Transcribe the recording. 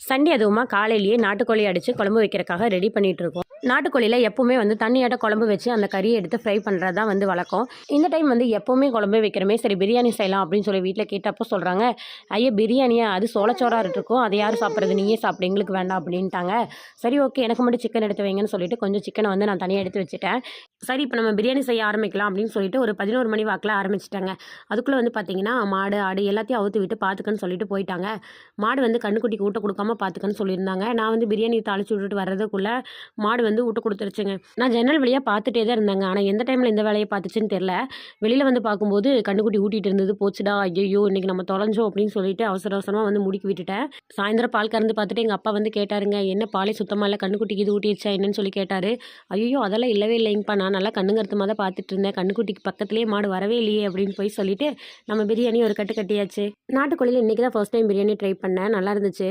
Sunday அதுவுமா காலையிலேயே நாட்டுக்கோழி அடித்து குழம்பு வைக்கிறதுக்காக ரெடி பண்ணிகிட்டு இருக்கோம். நாட்டுக்கோழியில் எப்போவுமே வந்து தண்ணியாட்ட குழம்பு வச்சு அந்த கறியை எடுத்து ஃப்ரை பண்ணுறது தான் வந்து வழக்கம். இந்த டைம் வந்து எப்போவுமே குழம்பு வைக்கிறமே, சரி பிரியாணி செய்யலாம் அப்படின்னு சொல்லி வீட்டில் கேட்டப்போ சொல்கிறாங்க, ஐயா பிரியாணியா அது சோளச்சோறாக இருக்கும், அதை யார் சாப்பிட்றது, நீயே சாப்பிடு, எங்களுக்கு வேண்டாம் அப்படின்ட்டாங்க. சரி ஓகே, எனக்கு மட்டும் சிக்கன் எடுத்து வைங்கன்னு சொல்லிட்டு கொஞ்சம் சிக்கனை வந்து நான் தனியாக எடுத்து வச்சுட்டேன். சரி இப்போ நம்ம பிரியாணி செய்ய ஆரம்பிக்கலாம் அப்படின்னு சொல்லிட்டு ஒரு 11 மணி வாக்கில் ஆரம்பிச்சிட்டாங்க. அதுக்குள்ளே வந்து பார்த்தீங்கன்னா மாடு ஆடு எல்லாத்தையும் அவுத்து விட்டு பார்த்துக்கன்னு சொல்லிட்டு போயிட்டாங்க. மாடு வந்து கண்ணுக்குட்டிக்கு ஊட்ட கொடுக்காம பார்த்துக்கன்னு சொல்லியிருந்தாங்க. நான் வந்து பிரியாணி தாளிச்சு விட்டுட்டு வர்றதுக்குள்ளே மாடு வந்து ஊட்ட கொடுத்துருச்சுங்க. நான் ஜன்னல் வழியாக பார்த்துட்டே தான் இருந்தேங்க. ஆனால் எந்த டைமில் இந்த வேலையை பார்த்துச்சுன்னு தெரில. வெளியில் வந்து பார்க்கும்போது கண்ணுக்குட்டி ஊட்டிகிட்டு இருந்தது. போச்சுடா ஐயோ இன்றைக்கி நம்ம தொலைஞ்சோம் அப்படின்னு சொல்லிட்டு அவசர அவசரமாக வந்து முடுக்கி விட்டுட்டேன். சாயந்தரம் பால் கறந்து பார்த்துட்டு எங்கள் அப்பா வந்து கேட்டாருங்க, என்ன பாலே சுத்தமாக இல்லை, கண்ணுக்குட்டிக்கு இது ஊட்டிடுச்சா என்னன்னு சொல்லி கேட்டார். ஐயோ அதெல்லாம் இல்லவே இல்லைங்கப்பா, நான் நல்லா கண்ணுங்கருத்துமாக தான் பார்த்துட்டு இருந்தேன், கண்ணுக்குட்டிக்கு பக்கத்துலேயே மாடு வரவே இல்லையே அப்படின்னு போய் சொல்லிட்டு நம்ம பிரியாணி ஒரு கட்டு கட்டியாச்சு. நாட்டுக்கோழியில் இன்றைக்கி தான் ஃபர்ஸ்ட் டைம் பிரியாணி ட்ரை பண்ணேன், நல்லா இருந்துச்சு.